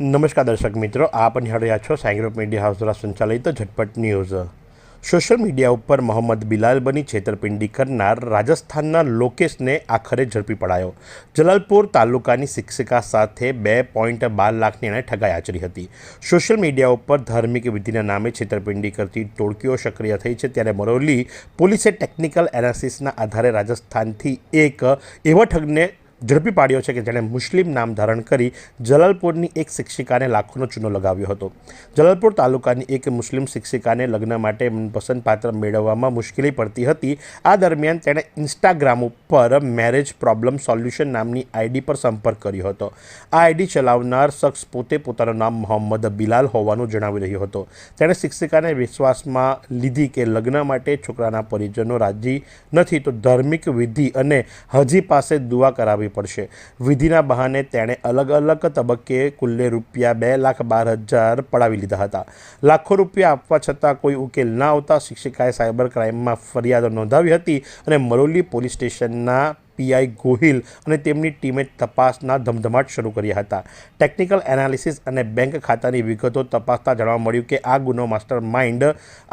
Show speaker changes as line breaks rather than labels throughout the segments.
નમસ્કાર દર્શક મિત્રો, આપ નિહાળી રહ્યા છો સાઈ ગ્રુપ મીડિયા હાઉસ દ્વારા સંચાલિત ઝટપટ ન્યૂઝ। સોશિયલ મીડિયા ઉપર મોહમ્મદ બિલાલ બની છેતરપિંડી કરનાર રાજસ્થાનના લોકેશને આખરે ઝડપી પડાયો। જલાલપુર તાલુકાની શિક્ષિકા સાથે 2.12 લાખની એણે ઠગાઈ આચરી હતી। સોશિયલ મીડિયા ઉપર ધાર્મિક વિધિના નામે છેતરપિંડી કરતી ટોળકીઓ સક્રિય થઈ છે, ત્યારે મરોલી પોલીસે ટેકનિકલ એનાલિસિસના આધારે રાજસ્થાનથી એક એવા ઠગને ઝડપી પાડ્યો છે કે જેણે મુસ્લિમ નામ ધારણ કરી જલાલપુરની એક શિક્ષિકાને લાખોનો ચૂનો લગાવ્યો હતો। જલાલપુર તાલુકાની એક મુસ્લિમ શિક્ષિકાને લગ્ન માટે પસંદ પાત્ર મેળવવામાં મુશ્કેલી પડતી હતી। આ દરમિયાન તેણે ઇન્સ્ટાગ્રામ ઉપર મેરેજ પ્રોબ્લેમ સોલ્યુશન નામની આઈડી પર સંપર્ક કર્યો હતો। આ આઈડી ચલાવનાર શખ્સ પોતે પોતાનું નામ મોહમ્મદ બિલાલ હોવાનું જણાવી રહ્યો હતો। તેણે શિક્ષિકાને વિશ્વાસમાં લીધી કે લગ્ન માટે છોકરાના પરિજનો રાજી નથી તો ધાર્મિક વિધિ અને હાજી પાસે દુઆ કરાવી પડશે। વિધિના બહાને તેણે અલગ અલગ તબક્કે કુલ્લે રૂપિયા 2,12,000 પડાવી લીધા હતા। લાખો રૂપિયા આપવા છતાં કોઈ ઉકેલ ના આવતા શિક્ષિકાએ સાયબર ક્રાઇમમાં ફરિયાદ નોંધાવી હતી અને મરોલી પોલીસ સ્ટેશનના પીઆઈ ગોહિલ અને તેમની ટીમે તપાસના ધમધમાટ શરૂ કર્યા હતા। ટેકનિકલ એનાલિસિસ અને બેંક ખાતાની વિગતો તપાસતા જાણવા મળ્યું કે આ ગુનો માસ્ટર માઇન્ડ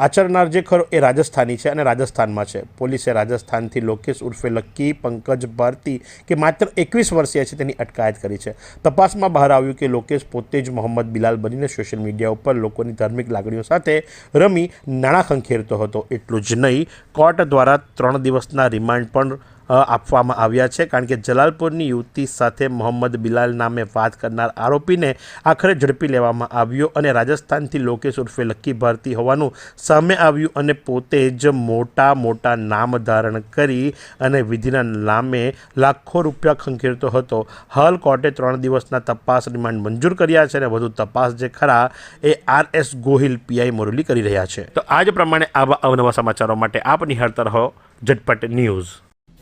આચરનાર જે ખરો એ રાજસ્થાની છે અને રાજસ્થાનમાં છે। પોલીસે રાજસ્થાનથી લોકેશ ઉર્ફે લક્કી પંકજ ભારતી કે માત્ર 21 વર્ષીય છે તેની અટકાયત કરી છે। તપાસમાં બહાર આવ્યું કે લોકેશ પોતે જ મોહમ્મદ બિલાલ બનીને સોશિયલ મીડિયા ઉપર લોકોની ધાર્મિક લાગણીઓ સાથે રમી નાણાં ખંખેરતો હતો। એટલું જ નહીં, કોર્ટ દ્વારા 3 દિવસના રિમાન્ડ પણ આપવામાં આવ્યા છે, કારણ કે જલાલપુરની યુવતી સાથે મોહમ્મદ બિલાલ નામે વાત કરનાર આરોપીને આખરે ઝડપી લેવામાં આવ્યો અને રાજસ્થાનથી લોકેશ ઉર્ફે લક્કી ભારતી હોવાનું સામે આવ્યું અને પોતે જ મોટા નામ ધારણ કરી અને વિધિના નામે લાખો રૂપિયા ખંખેરતો હતો। હાલ કોર્ટે 3 દિવસના તપાસ રિમાન્ડ મંજૂર કર્યા છે અને વધુ તપાસ જે ખરા એ RS ગોહિલ પીઆઈ મોરલી કરી રહ્યા છે। તો આજ પ્રમાણે આવા અવનવા સમાચારો માટે આપ નિહાળતા રહો ઝટપટ ન્યૂઝ।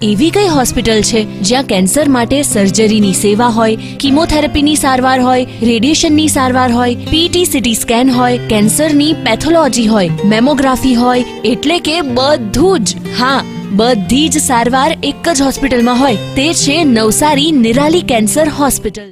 એવી કઈ હોસ્પિટલ છે જ્યાં કેન્સર માટે સર્જરીની સેવા હોય, કીમોથેરાપીની સારવાર હોય, રેડિયેશનની સારવાર હોય, પીટી સીટી સ્કેન હોય, કેન્સરની પેથોલોજી હોય, મેમોગ્રાફી હોય, એટલે કે બધું જ। હા, બધી જ સારવાર એક જ હોસ્પિટલમાં હોય, તે છે નવસારી નિરાલી કેન્સર હોસ્પિટલ।